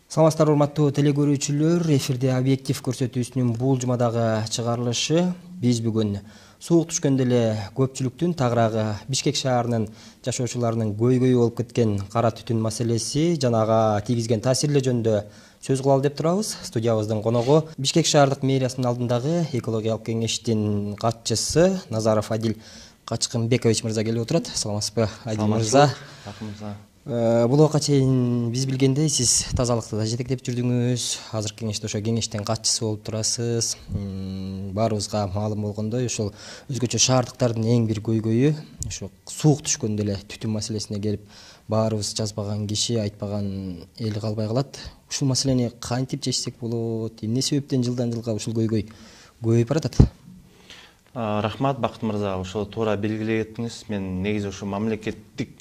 Саламатсыздар урматтуу телекөрүүчүлөр, эфирде объектив көрсөтүүсүнүн бул жумадагы чыгарылышы. Биз бүгүн суук түшкөндө эле көпчүлүктүн тагыраагы Бишкек шаарынын жашоочуларынын көйгөйү болуп кеткен кара түтүн маселеси жана ага тийгизген таасирлер жөнүндө сөз кылалы деп турабыз. Студиябыздын коногу Бишкек шаардык мэриясынын алдындагы экологиялык кеңештин катчысы Назаров Адил Качкынбекович мырза келип отурат. Саламатсызбы, Адил мырза? Бул убакка чейин биз билгендей сиз тазалыкты да жетектеп жүрдүңүз. Азыркы кеңеште ошо кеңештин катчысы болуп турасыз. Баарыбызга маалым болгондой, ошол өзгөчө шаардыктардын эң бир көйгөйү ошо суук түшкөндө эле түтүн маселесине келип, баарыбыз жазбаган киши, айтпаган эл калбай калат. Ушул маселени кантип чечсек болот? Эмне себептен жылдан жылга ушул көйгөй көбөйүп баратат? Рахмат, Бакыт мырза, ошо туура белгиледиңиз. Мен негизи ошо мамлекеттик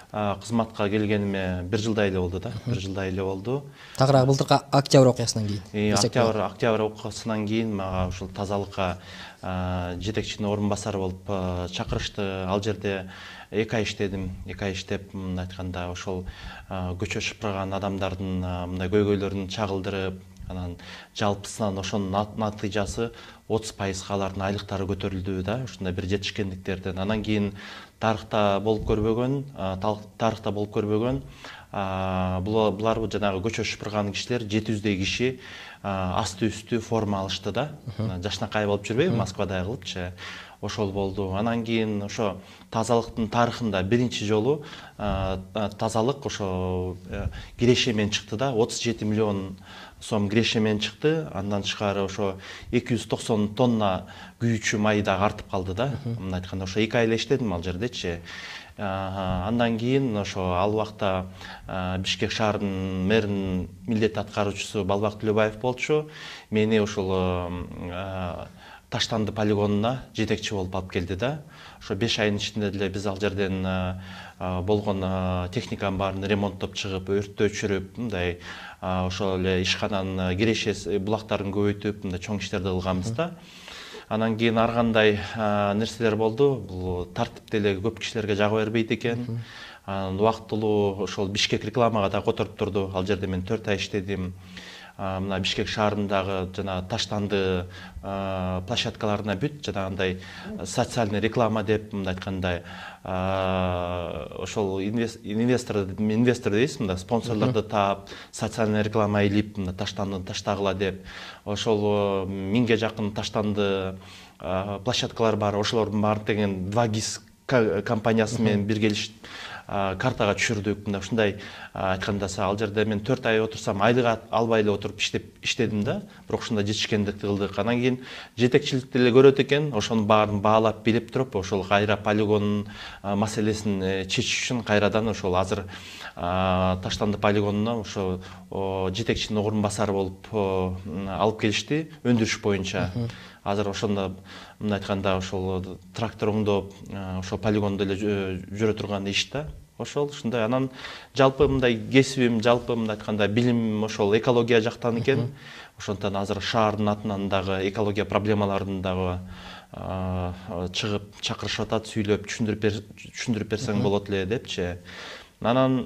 кызматка келгениме 1 жылдай эле болду да. 1 жылдай эле болду. Тагыраак былтыркы октябрь окуясынан кийин. Октябрь окуясынан кийин мага ушул тазалыкка жетекчинин орун басары болуп чакырышты. Ал жерде 2 ай иштедим. 2 ай иштеп, мындай айтканда, ошол көчө шыпырган адамдардын мындай көйгөйлөрүн чагылдырып, анан жалпысынан ошонун натыйжасы 30% алардын айлыктары көтөрүлдү да, ушундай бир жетишкендиктерден. Анан кийин тарыхта болуп көрбөгөн, булар жанагы көчө шыпырган кишилер 700 киши асты үстү форма алышты да. Жашнакай болуп жүрбөйбү, Москвада кылыпчы. Ошол болду. Анан кийин ошо тазалыктын тарыхында биринчи жолу тазалык ошо киреше менен чыкты да, 37 миллион сом киреше менен чыкты. Андан тышкары ошо 290 тонна күйүүчү май да артып калды да. Мындай айтканда ошо 2 ай эле иштедим ал жердечи. Андан кийин ошо ал убакта Бишкек шаарынын мэринин милдет аткаруучусу Балбак Төлөбаев болчу. Мени ошол Таштанды полигонуна жетекчи болуп алып келди да. Ошо 5 айдын ичинде деле биз ал жерден болгон техниканын баарын ремонттоп чыгып, өрттү өчүрүп, мындай ошол эле ишкананын кирешеси, булактарын көбөйтүп, мындай чоң иштерди кылганбыз да. Анан кийин ар кандай нерселер болду. Бул тартип деле көп кишилерге жага бербейт экен. Анан убактылуу ошол Бишкек рекламага да которуп турду. Ал жерде мен 4 ай иштедим. Мына Бишкек шаарындагы жана Таштанды площадкаларына бүт жанагындай социальный реклама деп, мындай айткандай, ошол инвестор дейсиз, мында спонсорлорду таап, социальный реклама илип, мында Таштандыны таштагыла деп, ошол 1000ге жакын Таштанды площадкалар бар. Ошолордун баарын деген 2GIS компаниясы менен биргелешип картага түшүрдүк. Мында ушундай айтканда, ал жерде мен 4 ай отурсам айлык албай эле отуруп иштедим да. Бирок ушундай жетишкендикти кылдык. Анан кийин жетекчилик деле көрөт экен. Ошонун баарын баалап билип туруп, ошол кайра полигонун маселесин чечиш үчүн кайрадан ошол азыр Таштанды полигонуна ошо жетекчинин орун басары болуп алып келишти өндүрүш боюнча. Азыр ошондо мындай айтканда ошол трактор оңдоп, ошол полигондо эле жүрө турган иш да. Ошол ушундай. Анан жалпы мындай кесибим, жалпы мындай айтканда билим ошол экология жактан экен. Ошондон азыр шаардын атынан дагы экология проблемаларын дагы чыгып чакырышып атат, сүйлөп түшүндүрүп берсең болот эле депчи. Анан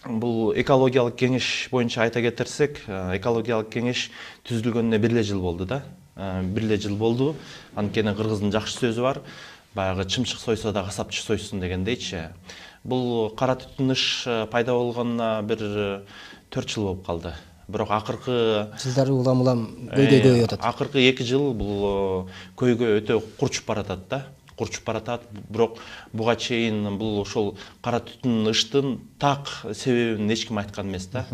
бул экологиялык кеңеш боюнча айта кетирсек, экологиялык кеңеш түзүлгөнүнө 1 жыл болду да. 1 жыл болду. Анткени кыргыздын жакшы сөзү бар. Баягы чымчык сойсо да касапчы сойсун дегендейчи. Бул кара түтүн ыш пайда болгонуна бир 4 жыл болуп калды. Бирок акыркы жылдары улам көйгөйүп атат. Акыркы 2 жыл бул көйгөй өтө курчуп баратат да. Бирок буга чейин бул ошол кара түтүн ыштын так себебин эч ким айткан эмес да.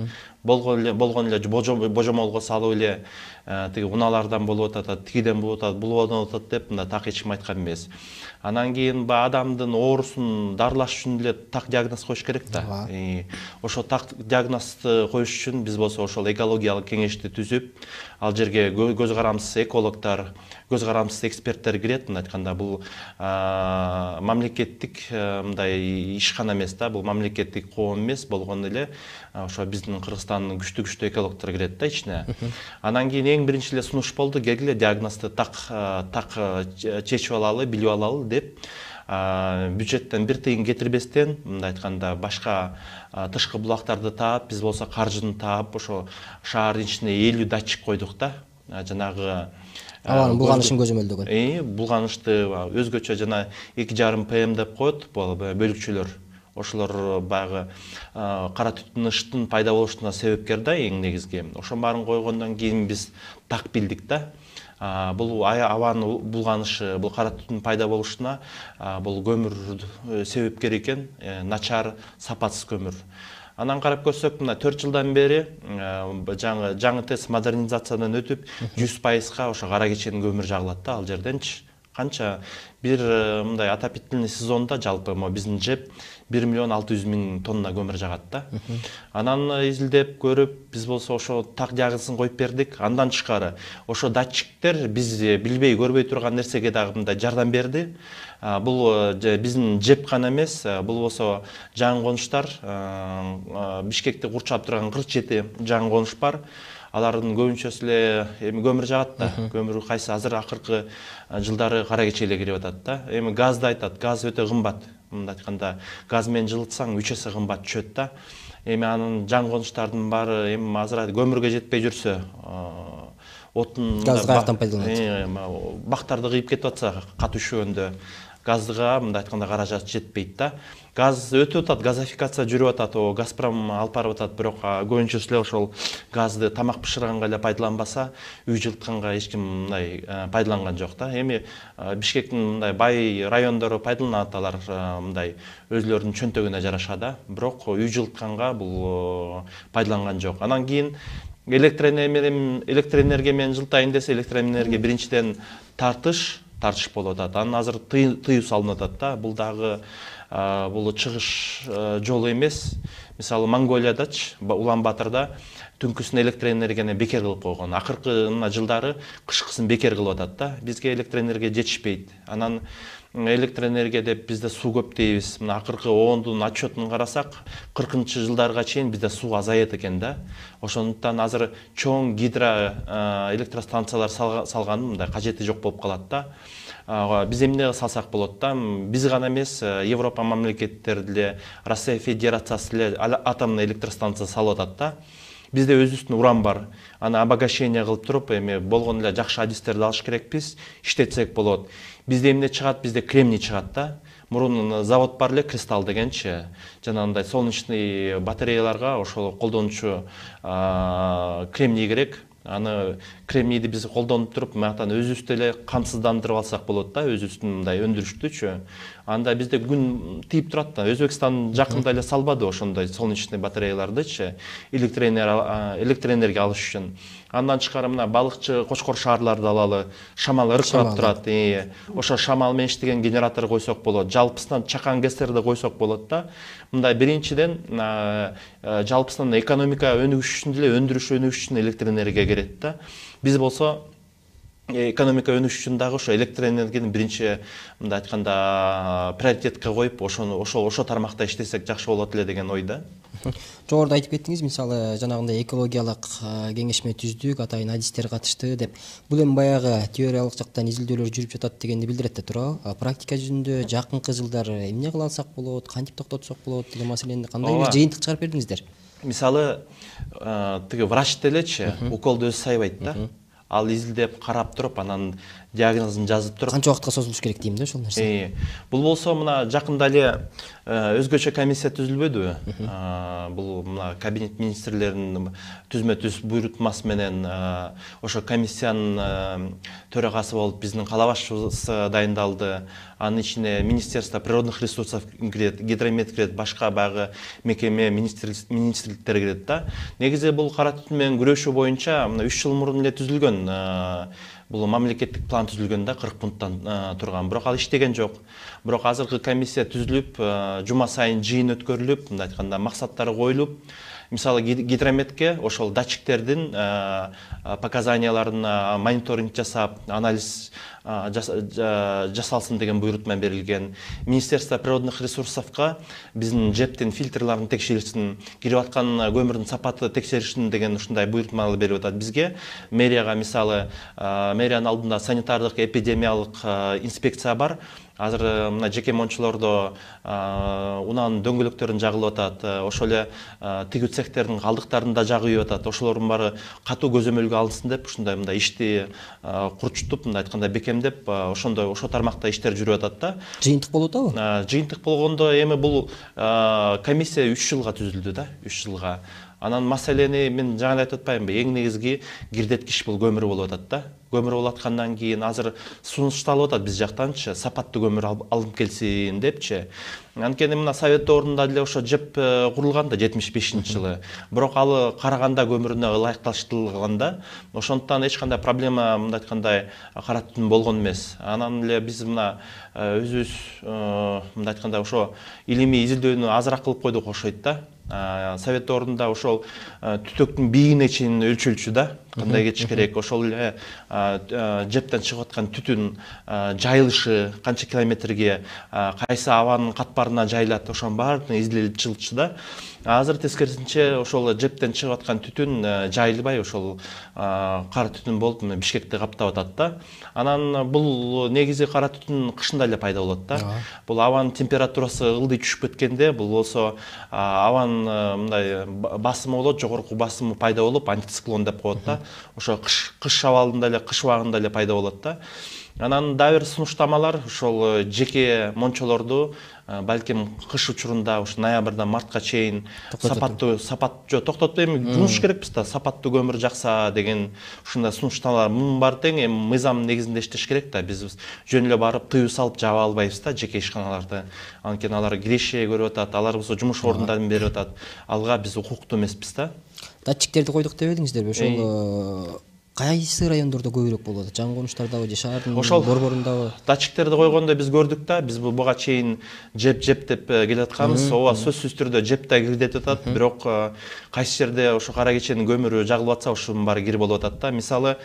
Болгон эле божомолго салып эле тиги унаалардан болуп атат, тигиден болуп атат, булуп атат деп мында так эч ким айткан эмес. Анан кийин адамдын оорусун дарылаш үчүн деле так диагноз коюш керек да. Ошо так диагнозду коюш үчүн биз болсо ошол экологиялык кеңешти түзүп, ал жерге көз карамсыз экологдор, көз карамсыз эксперттер кирет. Мындай айтканда бул мамлекеттик мындай ишкана эмес да, бул мамлекеттик коом эмес, болгону эле ошо биздин Кыргызстандын күчтүү экологдор кирет да ичине. Анан кийин эң биринчи эле сунуш болду, келгиле диагнозду так чечип алалы, билип алалы деп. бюджеттен бир тыйын кетирбестен, мындай айтканда башка тышкы булактарды таап, биз болсо каржыны таап, ошо шаардын ичине 50 датчик койдук да. Жанагы Абанын булганышын көзөмөлдөгөн. Булганышты өзгөчө жана 2,5 ppm деп коет бөлүкчүлөр. Ошолор баягы кара түтүн пайда болушуна себепкер да эң негизги. Ошон баарын койгондон кийин биз так билдик да. Бул абанын булганышы, бул кара түтүн пайда болушуна бул көмүр себепкер экен, начар, сапатсыз көмүр. Анан карап көрсөк, мына 4 жылдан бери жаңы ТЭЦ модернизациядан өтүп, 100%га ошо кара кеченин көмүр жагылат да ал жерденчи. Канча бир мындай отопительный сезонда жалпы биздин ЖЭП 1,6 миллион тонна көмүр жагат да. Анан изилдеп көрүп, биз болсо ошо так жагысын коюп бердик. Андан тышкары ошо датчиктер биз билбей көрбөй турган нерсеге дагы мындай жардам берди. Бул биздин ЖЭП гана эмес, бул болсо жаңы конуштар, Бишкекти курчап турган 47 жаңы конуш бар. Алардын көбүнчөсү эле эми көмүр жагат да. Көмүр кайсы азыр акыркы жылдары кара кечеге кирип атат да. Эми газды айтат. Газ өтө кымбат. Мындай айтканда, газ менен жылытсаң 3 эсе кымбат түшөт да. Эми анын жаңы конуштардын баары эми азыр көмүргө жетпей жүрсө, отун газ каяктан пайдаланат? Бактарды кыйып кетип атса, кат үшөгөндө газга мындай айтканда каражат жетпейт да. Газ өтүп атат, газификация жүрүп атат, Газпром алып барып атат, бирок көбүнчөсү эле ошол газды тамак бышырганга эле пайдаланбаса, үй жылытканга эч ким мындай пайдаланган жок да. Эми Бишкектин мындай бай райондору пайдаланат, алар мындай өзлөрүнүн чөнтөгүнө жараша да, бирок үй жылытканга бул пайдаланган жок. Анан кийин электроэнергия менен жылытайын десе, электроэнергия биринчиден тартыш болуп атат. Анан азыр тыюу салынып атат да. Бул дагы бул чыгыш жолу эмес. Мисалы Монголиядачы, Улан-Батырда түнкүсүн электроэнергияны бекер кылып койгон. Акыркы жылдары кышкысын бекер кылып атат да. Бизге электроэнергия жетишпейт. Анан электроэнергия деп бизде суу көп дейбиз. Мына акыркы оондун отчетун карасак, 40-жылдарга чейин бизде суу азаят экен да. Ошондуктан азыр чоң гидро электростанциялар салгандын мындай кажети жок болуп калат да. Биз эмне салсак болот да? Биз гана эмес, Европа мамлекеттери деле, Россия Федерациясы деле атомный электростанция салып атат да. Бизде өзүбүздүн уран бар. Аны обогащение кылып туруп, эми болгон эле жакшы адистерди алыш керекпиз, иштетсек болот. Бизде эмне чыгат? Бизде кремний чыгат да. Мурун завод бар эле, Кристалл дегенчи. Жанагындай солнечный батареяларга ошол колдончу кремний керек. Аны кремнийди биз колдонуп туруп, мынтан өзүбүздү эле камсыздандырып алсак болот да, өзүбүздүн мындай өндүрүштүчү. Анда бизде күн тийип турат да. Өзбекстан жакында эле салбады ошондой солнечный батареялардычы, электроэнергия алыш үчүн. Андан тышкары мына балыкчы Кочкор шаарларды алалы, шамал ыркырап турат. Ошо шамал менен иштеген генератор койсок болот. Жалпысынан чакан кестерди койсок болот да. Мындай биринчиден жалпысынан экономика өнүгүш үчүн деле, өндүрүш өнүгүш үчүн электроэнергия керек да. Биз болсо экономика өнүгүш үчүн дагы ошо электроэнергияны биринчи мындай айтканда приоритетке коюп, ошо тармакта иштесек жакшы болот эле деген ойда. Жогоруда айтып кеттиңиз, мисалы жанагындай экологиялык кеңешме түздүк, атайын адистер катышты деп. Бул эми баягы теориялык жактан изилдөөлөр жүрүп жатат дегенди билдирет да туурабы? Практика жүзүндө жакынкы жылдары эмне кыла алсак болот, кантип токтотсок болот деген маселени кандай бир жыйынтык чыгарып бердиңиздер? Мисалы, тиги врач делечи уколду өзү сайбайт да. Ал изилдеп, карап туруп, анан диагнозун жазып туруп. Канча убакытка созулуш керек дейм да ошол нерсе. Бул болсо мына жакында эле өзгөчө комиссия түзүлбөдүбү? Бул мына кабинет министрлеринин түзмө-түз буйрутмасы менен ошо комиссиянын төрагасы болуп биздин кала башчыбыз дайындалды. Анын ичине Министерство природных ресурсов кирет, Гидромет кирет, башка баягы мекеме, министрликтер кирет да. Негизи бул кара түтүн менен күрөшүү боюнча мына 3 жыл мурун эле түзүлгөн. Бул мамлекеттик план түзүлгөн да, 40 пункттан турган. Бирок ал иштеген жок. Бирок азыркы комиссия түзүлүп, жума сайын жыйын өткөрүлүп, мындай айтканда максаттары коюлуп, мисалы гидрометке ошол датчиктердин показанияларына мониторинг жасап анализ жасалсын деген буйрутма берилген. Министерство природных ресурсовка биздин жептин фильтрларын текшеришин, кирип аткан көмүрдүн сапаты текшеришин деген ушундай буйрутмалар берип атат бизге. Мэрияга мисалы мэриянын алдында санитардык эпидемиялык инспекция бар. Азыр мына жеке мончолордо унаанын дөңгөлөктөрүн жагылып атат, ошол эле тигүү цехтердин калдыктарын да жагып атат. Ошолордун баары катуу көзөмөлгө алынсын деп ушундай мындай ишти курчутуп, мындай айтканда бекемдеп, ошо тармакта иштер жүрүп атат да. Жыйынтык болуп атабы? Жыйынтык болгондо эми бул комиссия 3 жылга түзүлдү да, 3 жылга. Анан маселени мен жаңы айтып атпаймынбы, эң негизги кирдеткич бул көмүр болуп атат да. Көмүр болуп аткандан кийин азыр сунушталып атат биз жактанчы, сапаттуу көмүр алып келсин депчи. Анткени мына Совет ордунда деле ошо жеп курулган да 75-жылы. Бирок ал караганда көмүрүнө ылайыкташтырылган да. Ошондуктан эч кандай проблема мындай айткандай кара түтүн болгон эмес. Анан эле биз мына өзүбүз мындай айтканда ошо илимий изилдөөнү азыраак кылып койдук окшойт да. Совет ордунда ошол түтөктүн бийигине чейин өлчөлчү да, кандай кетиш керек, ошол эле жептен чыгып аткан түтүн жайылышы канча километрге, кайсы абанын катпарына жайылат, ошонун баарын изилип чыгылчу да. Азыр тескерисинче ошол жептен чыгып аткан түтүн жайылбай, ошол кара түтүн болуп Бишкекти каптап атат да. Анан бул негизи кара түтүн кышында эле пайда болот да. Бул абанын температурасы ылдый түшүп кеткенде, бул болсо абанын мындай басымы болот, жогорку басымы пайда болуп, антициклон деп коет да. Ошо кыш абалында эле, кыш убагында эле пайда болот да. Анан дагы бир сунуштамалар ошол жеке мончолорду балким кыш учурунда ушу ноябрдан мартка чейин сапаттуу токтотуп эми жумуш керекпиз да, сапаттуу көмүр жакса деген ушундай сунуштамалар. Мунун баары тең эми мыйзам негизинде иштеш керек да. Биз жөн эле барып тыюу салып жаба албайбыз да жеке ишканаларды. Анткени алар киреше көрүп атат, алар болсо жумуш орундарын берип атат. Алга биз укуктуу эмеспиз да. Датчиктерди койдук деп элиңиздерби? Ошол кайсы райондордо көбүрөөк болот? Жаңы конуштардабы же шаардын борборундабы? Датчиктерди койгондо буга көрдүк да, биз буга чейин жеп деп келатканбыз. Ооба, сөзсүз түрдө жеп да кирдетип атат, бирок кайсы жерде ошо кара кеченин көмүрү жагылып атса, ошонун баары кирип болуп атат да. Мисалы,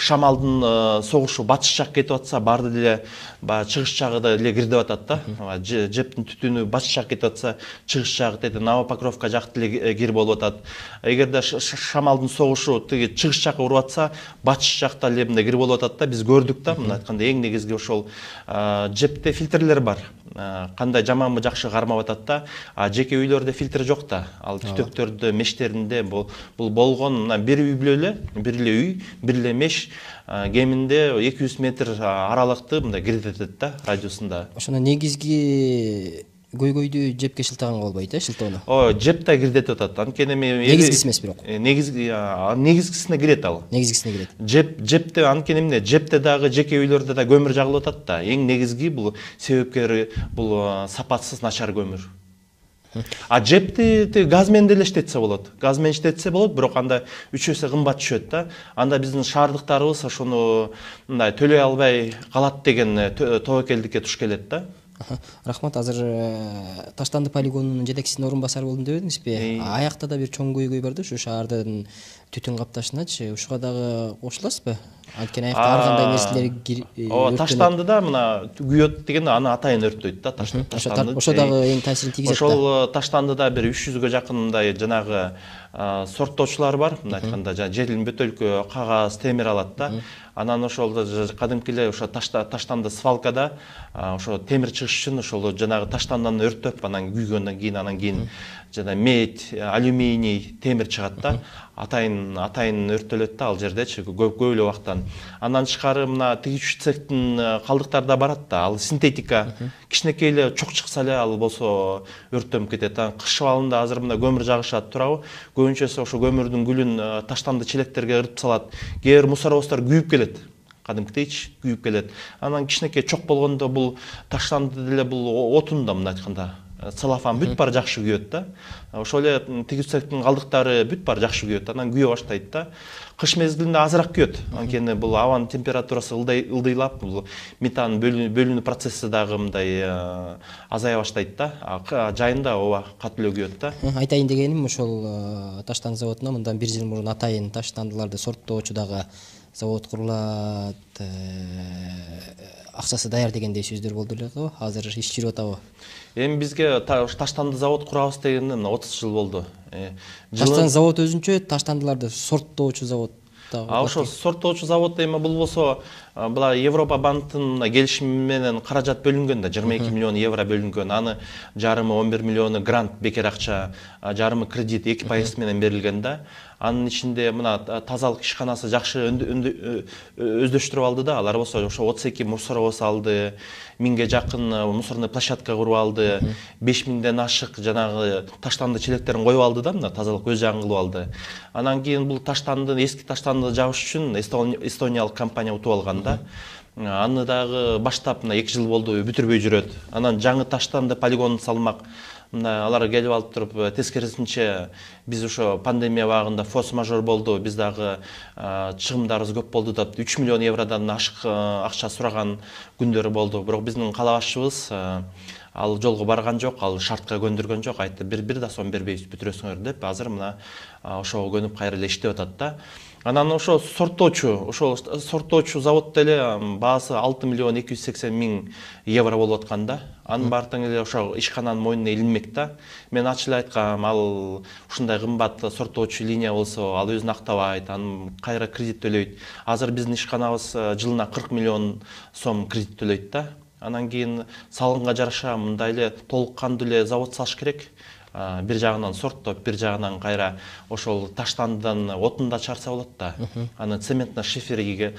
шамалдын согушу батыш жак кетип атса, баарды деле баягы чыгыш жагы да эле кирдип атат да. Жептин түтүнү батыш жак кетип атса, чыгыш жагы деди Новопокровка жак деле кирип болуп атат. Эгерде шамалдын согушу тиги чыгыш жакка уруп атса, батыш жакта эле мындай кирип болуп атат да. Биз көрдүк да, мындай айтканда эң негизги ошол жепте фильтрлер бар. Кандай жаманбы жакшы кармап атат да. Жеке үйлөрдө фильтр жок да. Ал түтөктөрдө, мештеринде бул болгон мына бир үй эле, бир эле үй, бир эле меш кеминде 200 метр аралыкты мындай кирдетет да, радиусунда. Ошондо негизги көйгөйдү жепке шылтаганга болбойт, шылтоону. Жеп да кирдетип атат. Анткени эми негизгиси эмес бирок. Негизгисине кирет ал. Негизгисине кирет. Жепте анткени эмне? Жепте дагы жеке үйлөрдө да көмүр жагылып атат да. Эң негизги бул себепкери бул сапатсыз начар көмүр. Жепти газмен деле иштетсе болот. Газмен иштетсе болот, бирок анда 3 эсе кымбат түшөт да. Анда биздин шаардыктарыбыз ошону мындай төлөй албай калат деген тобокелдикке туш келет да. Рахмат, азыр Таштанды полигонунун жетекчисинин орун басары болдум деп элиңизби? Аякта да бир чоң көйгөй бар да, ушу шаардын түтүн капташыначы. Ушуга дагы кошуласызбы? Анткени аякта ар кандай нерселер Таштандыда мына күйөт деген аны атайын өрттөйт да, Таштанды. Ошо дагы эң таасирин тийгизет да. Ошол Таштандыда бир 300гө жакын мындай жанагы сорттоочулар бар, мындай айтканда желин бөтөлкө, кагаз, темир алат да. Анан ошол кадимки эле ошо Таштанды свалкада ошо темир чыгыш үчүн ошол жанагы таштанданы өрттөп, анан күйгөндөн кийин анан кийин жана медь, алюминий, темир чыгат да. Атайын өрттөлөт да ал жердечи көп эле убактан. Андан тышкары мына тигүүчү цехтин калдыктары да барат да. Ал синтетика, кичинекей эле чок чыкса эле ал болсо өрттөнүп кетет. Кыш абалында азыр мына көмүр жагышат туурабы? Көбүнчөсү ошо көмүрдүн күлүн таштанды челектерге ырып салат. Кээ бир мусоровоздор күйүп келет. Кадимкидейчи күйүп келет. Анан кичинекей чок болгондо бул таштанды деле бул отун да мындай айтканда целлофан бүт баары жакшы күйөт да. Ошол эле тигизчиликтин калдыктары бүт баары жакшы күйөт. Анан күйө баштайт да. Кыш мезгилинде азыраак күйөт. Анткени бул абанын температурасы ылдыйлап, бул метан бөлүнүү процесси дагы мындай азая баштайт да. Жайында ооба катуу эле күйөт да. Айтайын дегеним ошол таштан заводуна мындан 1 жыл мурун атайын таштандыларды сорттоочу дагы завод курулат, акчасы даяр дегендей сөздөр болду эле го. Азыр иш жүрүп атабы? Эми бизге таштанды завод курабыз дегенде 30 жыл болду. Таштан завод өзүнчө таштандыларды сорттоочу завод. Ошол сорттоочу завод эми бул болсо, була Европа банктын келишими менен каражат бөлүнгөн да, 22 миллион евро бөлүнгөн. Аны жарымы 11 миллиону грант бекер акча, жарымы кредит 2% менен берилген да. Анын ичинде мына тазалык ишканасы жакшы өздөштүрүп алды да. Алар болсо ошо 32 мусоровоз алды, 1000ге жакын мусорный площадка куруп алды, 5000ден ашык жанагы таштанды челектерин коюп алды да, мына тазалык өз жагын кылып алды. Анан кийин бул таштанды, эски таштанды жабыш үчүн эстониялык компания утуп алган да. Аны дагы баштап мына 2 жыл болду бүтүрбөй жүрөт. Анан жаңы таштанды полигонун салмак. Алар келип алып туруп, тескерисинче биз ошо пандемия убагында форс-мажор болду, биз дагы чыгымдарыбыз көп болду деп 3 миллион евродон ашык акча сураган күндөрү болду. Бирок биздин кала башчыбыз ал жолго барган жок, ал шартка көндүргөн жок, айтты, бир да сом бербейбиз, бүтүрөсүңөр деп. Азыр мына ошого көнүп кайра эле иштеп атат да. Анан ошо сорттоочу завод деле баасы 6 миллион 280 миң евро болуп аткан да. Анын баары тең эле ошо ишкананын мойнуна илинмек да. Мен ачык эле айткам, ал ушундай кымбат сорттоочу линия болсо, ал өзүн актабайт, анын кайра кредит төлөйт. Азыр биздин ишканабыз жылына 40 миллион сом кредит төлөйт да. Анан кийин салымга жараша мындай эле толук кандуу эле завод салыш керек. Бир жагынан сорттоп, бир жагынан кайра ошол таштандыдан отун да чыгарса болот да. Аны цементно-шиферге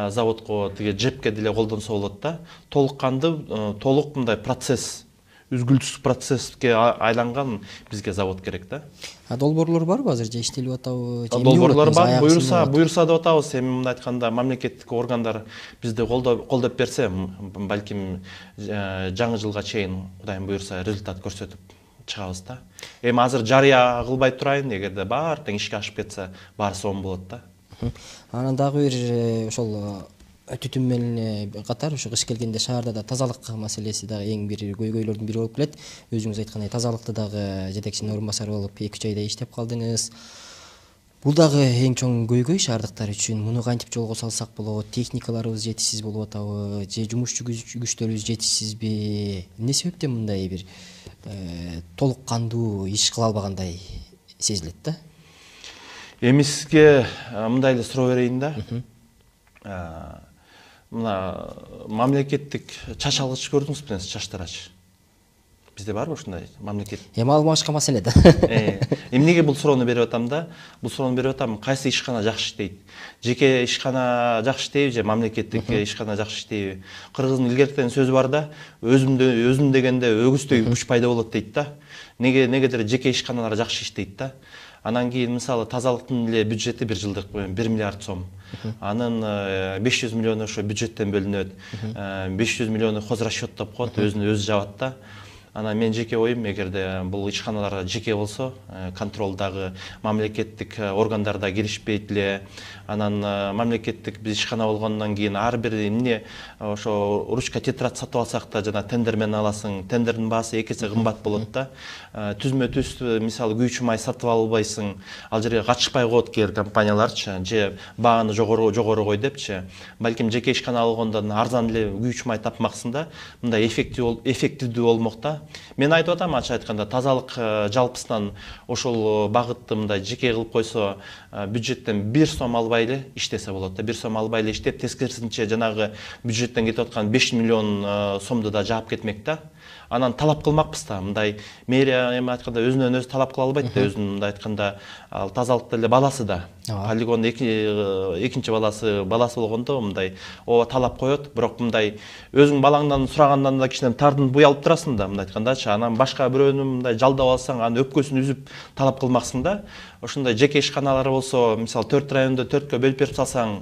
заводко, тиги жепке деле колдонсо болот да. Толук кандуу, толук мындай процесс, үзгүлтүс процесске айланган бизге завод керек да. Долбоорлор барбы азыр же иштелип атабы? Долбоорлор бар, буюрса деп атабыз. Эми мындай айтканда мамлекеттик органдар бизди колдоп берсе, балким жаңы жылга чейин Кудайым буюрса результат көрсөтүп чыгабыз да. Эми азыр жарыя кылбай турайын, эгерде баары тең ишке ашып кетсе, баары сонун болот да. Анан дагы бир ошол түтүн менен катар ошо кыш келгенде шаарда да тазалык маселеси дагы эң бир көйгөйлөрдүн бири болуп келет. Өзүңүз айткандай тазалыкты дагы жетекчинин орун басары болуп 2-3 айдай иштеп калдыңыз. Бул дагы эң чоң көйгөй шаардыктар үчүн. Муну кантип жолго салсак болот? Техникаларыбыз жетишсиз болуп атабы? Же жумушчу күчтөрүбүз жетишсизби? Эмне себептен мындай бир толук кандуу иш кыла албагандай сезилет да? Эми сизге мындай эле суроо берейин да. Мына мамлекеттик чач алгыч көрдүңүзбү, чач тарач? Бизде барбы ушундай мамлекет? Эми ал башка маселе да. Эмнеге бул суроону берип атам да? Бул суроону берип атам, кайсы ишкана жакшы иштейт? Жеке ишкана жакшы иштейби же мамлекеттик ишкана жакшы иштейби? Кыргыздын илгертен сөзү бар да, өзүм дегенде өгүздөй күч пайда болот дейт да. Негедир жеке ишканалар жакшы иштейт да. Анан кийин мисалы тазалыктын эле бюджети 1 жылдык 1 миллиард сом. Анын 500 миллиону ошо бюджеттен бөлүнөт. 500 миллиону хозрасчет деп коет, өзү жабат да. Анан мен жеке оюм, эгерде бул ишканалар жеке болсо, контролдагы мамлекеттик органдарда киришпейт эле, анан мамлекеттик биз ишкана болгондон кийин ар бир эмне ошо ручка тетрадь сатып алсак да жана тендер менен аласың, тендердин баасы 2 эсе кымбат болот да. Түзмө-түз мисалы күйүүчү май сатып албайсың, ал жерге катышпай коет кээ компанияларчы, же бааны жогору кой депчи. Балким жеке ишкана алгондон арзан эле күйүүчү май тапмаксың да, мындай эффективдүү болмок да. Мен айтып атам, ачык айтканда, тазалык жалпысынан ошол багытты мындай жеке кылып койсо, бюджеттен 1 сом албай эле иштесе болот да. 1 сом албай эле иштеп, тескерисинче жанагы бюджеттен кетип аткан 5 миллион сомду да жаап кетмек да. Анан талап кылмакпыз да, мындай мэрия эми айтканда өзүнөн өзү талап кыла албайт да, өзүнүн мындай айтканда тазалыкта эле баласы да. Полигон экинчи баласы болгондо мындай ооба талап коет, бирок мындай өзүң балаңдан сурагандан да кичинен тартынып алып турасың да, мындай айткандачы. Анан башка бирөөнү мындай жалдап алсаң, анын өпкөсүн үзүп талап кылмаксың да. Ошондой жеке ишканалар болсо, мисалы 4 райондо 4кө бөлүп берип салсаң,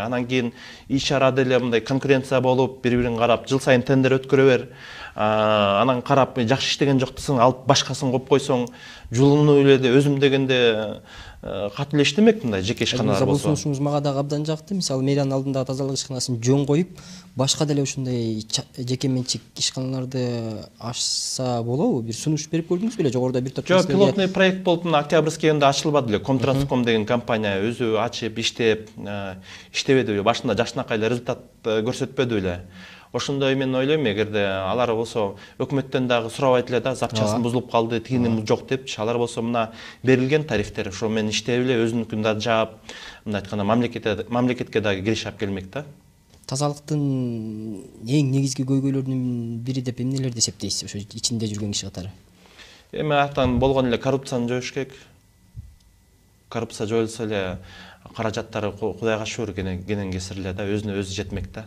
анан кийин иш ара деле мындай конкуренция болуп, бири-бирин карап, жыл сайын тендер өткөрө бер. Анан карап жакшы иштеген жок десең, алып башкасын коюп койсоң, жулунуу эле өзүм дегенде катуу эле иштемек мындай жеке ишканалар болсо. Бул сунушуңуз мага дагы абдан жакты. Мисалы, мээранын алдындагы тазалык ишканасын жөн коюп, башка деле ушундай жеке менчик ишканаларды ачса болобу? Бир сунуш берип көрдүңүз беле? Жогоруда бир топ Жок, пилотный проект болуп, Октябрьский айында ачылбады эле. Комтранском деген компания өзү ачып, иштеп, иштебеди беле. Башында жакшынакай эле результат көрсөтпөдү беле. Ошондой мен ойлойм, эгерде алар болсо өкмөттөн дагы сурабайт эле да, запчасын бузулуп калды, тигини жок депчи. Алар болсо мына берилген тарифтер, ошо менен иштеп эле өзүнүкүн да жаап, мындай айтканда мамлекетке дагы кириш алып келмек да. Тазалыктын эң негизги көйгөйлөрүнүн бири деп эмнелерди эсептейсиз, ошо ичинде жүргөн киши катары? Эми аттан болгон эле коррупцияны жоюш керек. Коррупция жоюлса эле каражаттары Кудайга шүгүр кенен кесир эле да, өзүнө өзү жетмек да.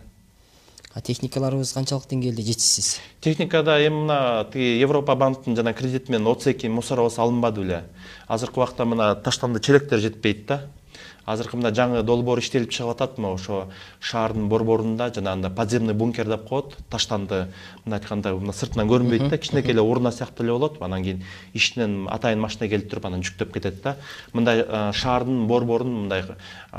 Техникаларыбыз канчалык деңгээлде жетишсиз? Техникада эми мына Европа банктын жана кредит менен 32 мусоровоз алынбады беле. Азыркы убакта мына таштанды челектер жетпейт да. Азыркы мына жаңы долбоор иштелип чыгып атат, ошо шаардын борборунда жанагындай подземный бункер деп коет. Таштанды мына айтканда мына сыртынан көрүнбөйт да, кичинекей эле урна сыяктуу эле болот. Анан кийин ичинен атайын машина келип туруп анан жүктөп кетет да. Мындай шаардын борборун мындай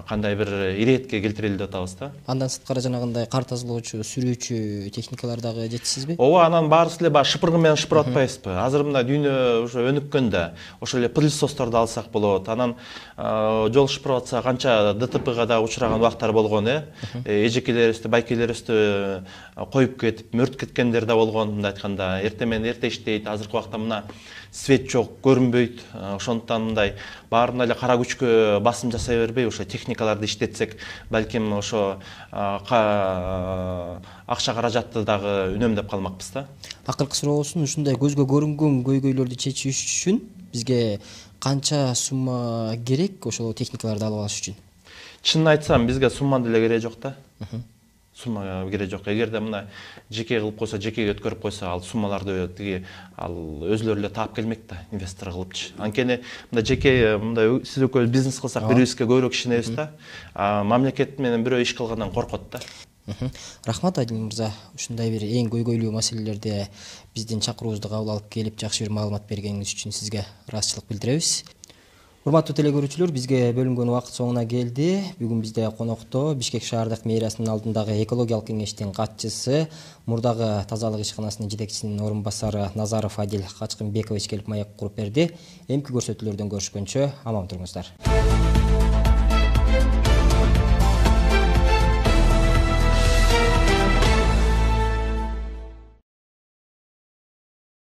кандай бир иретке келтирели деп атабыз да. Андан сырткары жанагындай кар тазалоочу, сүрүүчү техникалар дагы жетишсизби? Ооба, анан баарысы эле баягы шыпыргы менен шыпырып атпайбызбы? Азыр мына дүйнө ошо өнүккөн да. Ошол эле пылесосторду алсак болот. Анан жол шыпырып атса канча ДТПга да учураган убактар болгон, эжекелерибизди, байкелерибизди коюп кетип, мөрт кеткендер да болгон, мындай айтканда. Эртең менен эрте иштейт, азыркы убакта мына свет жок, көрүнбөйт. Ошондуктан мындай баарына эле кара күчкө басым жасай бербей, ошо техникаларды иштетсек, балким ошо акча каражатты дагы үнөмдөп калмакпыз да. Акыркы суроосун, ушундай көзгө көрүнгөн көйгөйлөрдү чечиш үчүн бизге канча сумма керек ошол техникаларды алып алыш үчүн? Чынын айтсам, бизге сумма деле кереги жок да. Сумма кереги жок. Эгерде мына жеке кылып койсо, жекеге өткөрүп койсо, ал суммаларды ал өзүлөрү эле таап келмек да, инвестор кылыпчы. Анткени мында жеке мындай сиз экөөбүз бизнес кылсак, бирибизге көбүрөөк ишенебиз да. Мамлекет менен бирөө иш кылгандан коркот да. Рахмат Адил мырза, ушундай бир эң көйгөйлүү маселелерде биздин чакыруубузду кабыл алып келип, жакшы бир маалымат бергениңиз үчүн сизге ыраазычылык билдиребиз. Урматтуу телекөрүүчүлөр, бизге бөлүнгөн убакыт соңуна келди. Бүгүн бизде конокто Бишкек шаардык мэриянын алдындагы экологиялык кеңештин катчысы, мурдагы тазалык ишканасынын жетекчисинин орун басары Назаров Адил Качкынбекович келип маек куруп берди. Эмки көрсөтүүлөрдөн көрүшкөнчө аман туруңуздар.